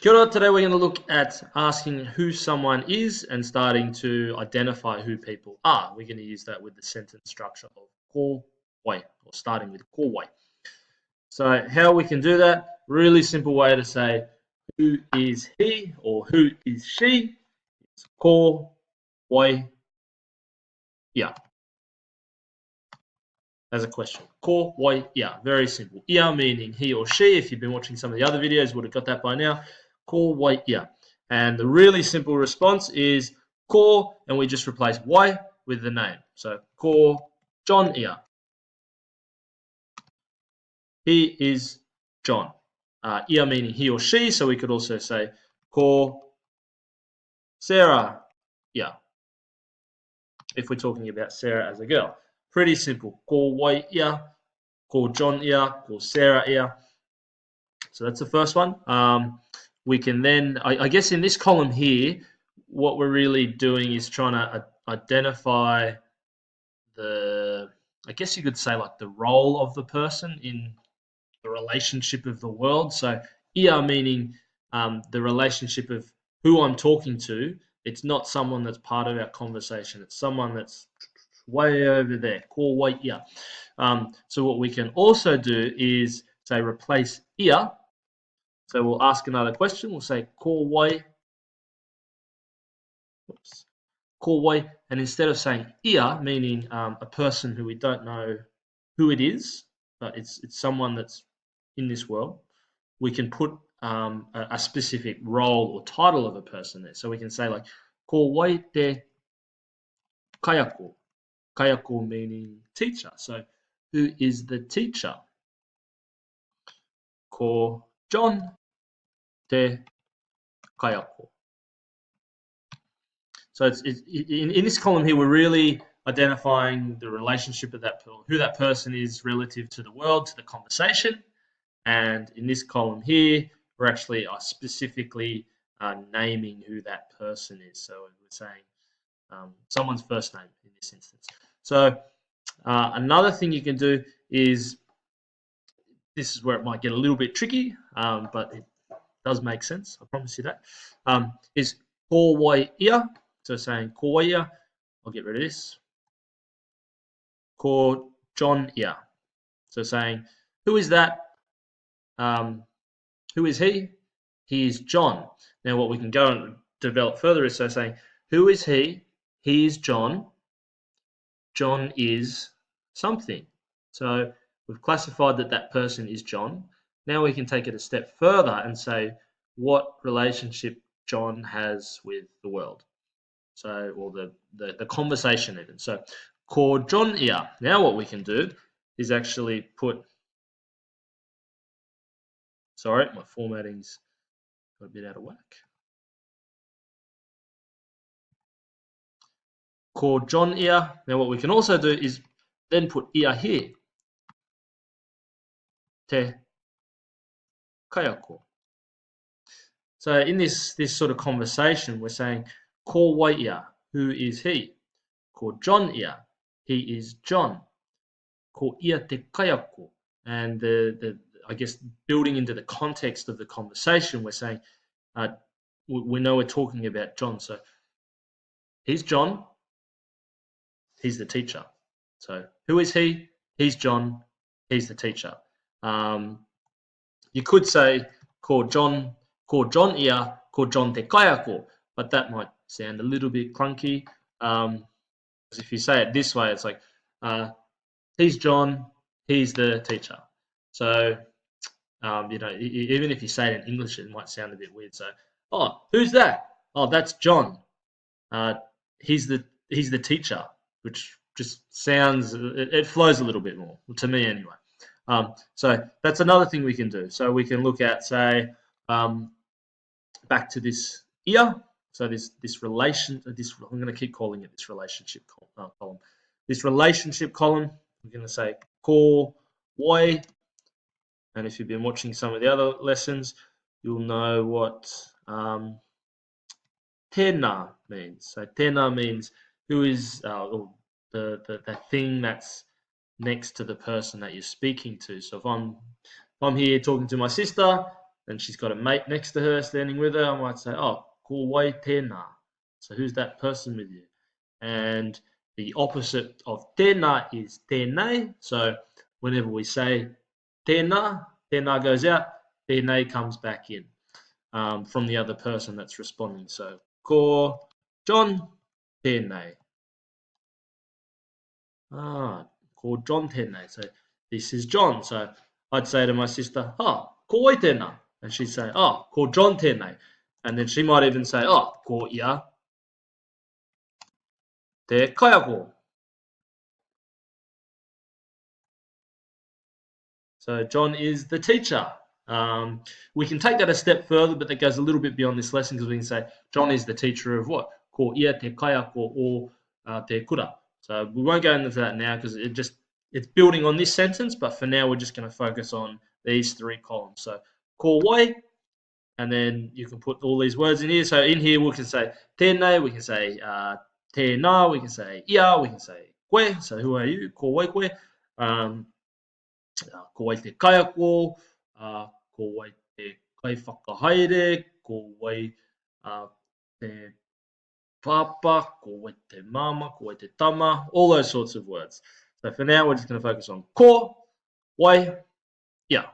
Kia ora, today we're going to look at asking who someone is and starting to identify who people are. We're going to use that with the sentence structure of ko wai, or starting with ko wai. So how we can do that, really simple way to say who is he or who is she, is ko wai ia. As a question. Ko wai ia, very simple. Ia meaning he or she. If you've been watching some of the other videos, you would have got that by now. Ko wai ia. And the really simple response is ko, and we just replace wai with the name. So ko John ia. He is John. Ia meaning he or she, so we could also say ko Sarah ia, if we're talking about Sarah as a girl. Pretty simple. Ko wai ia, ko John ia, ko Sarah ia. So that's the first one. We can then, I guess in this column here, what we're really doing is trying to identify the, I guess you could say like the role of the person in the relationship of the world. So ia meaning the relationship of who I'm talking to. It's not someone that's part of our conversation. It's someone that's way over there. Ko wai ia. So what we can also do is say replace ia. So we'll ask another question. We'll say ko wai. Oops. Ko wai, and instead of saying ia, meaning a person who we don't know who it is, but it's someone that's in this world, we can put a specific role or title of a person there. So we can say like ko wai te kayako. Kayako meaning teacher. So who is the teacher? Ko John te kayako. So it's in this column here, we're really identifying the relationship of that person, who that person is relative to the world, to the conversation. And in this column here, we're actually specifically naming who that person is. So we're saying someone's first name in this instance. So another thing you can do is, this is where it might get a little bit tricky, but it does make sense, I promise you that, is ko wai ia. So saying ko wai ia, I'll get rid of this. Ko John ia. So saying, who is that? Who is he? He is John. Now what we can go and develop further is so saying, who is he? He is John. John is something. So we've classified that that person is John. Now we can take it a step further and say what relationship John has with the world. So, or the conversation even. So, ko John ia. Now what we can do is actually put, sorry, my formatting's got a bit out of whack. Ko John ia. Now what we can also do is then put ia here. Te kayako. So in this sort of conversation, we're saying ko wai ia, who is he? Ko John ia, he is John. Ko ia te kayako, and I guess building into the context of the conversation, we're saying we know we're talking about John. So he's John. He's the teacher. So who is he? He's John. He's the teacher. You could say ko John ia, ko John te kayako, but that might sound a little bit clunky. Because if you say it this way, it's like he's John, he's the teacher. So even if you say it in English, it might sound a bit weird. So, oh, who's that? Oh, that's John. He's the teacher, which just sounds, it flows a little bit more, to me anyway. So that's another thing we can do. So we can look at, say, back to this ia. So this relation, I'm going to keep calling it this relationship column. This relationship column, we're going to say ko wai. And if you've been watching some of the other lessons, you'll know what tēnā means. So tēnā means who is the thing that's next to the person that you're speaking to. So if I'm here talking to my sister, and she's got a mate next to her standing with her, I might say, oh, ko wai tēnā. So who's that person with you? And the opposite of tēnā is tēnei. So whenever we say tēnā, tēnā goes out, tēnei comes back in from the other person that's responding. So ko John tēnei. Ko John tēnei. So this is John. So I'd say to my sister, ko wai tēnā. And she'd say, ko John tēnei. And then she might even say, ko ia te kaiako. So John is the teacher. We can take that a step further, but that goes a little bit beyond this lesson because we can say John is the teacher of what? Ko ia te kaiako o te kura. So we won't go into that now because it's building on this sentence, but for now we're just going to focus on these three columns. So ko wai, and then you can put all these words in here. So in here we can say tēnei, we can say tēnā, we can say ia, we can say koe. So who are you? Ko wai koe. Ko wai te kaiako, ko wai te kai whakahaere, ko wai te papa, ko wai te mama, ko wai te tama, all those sorts of words. So for now, we're just going to focus on ko, wai, ia.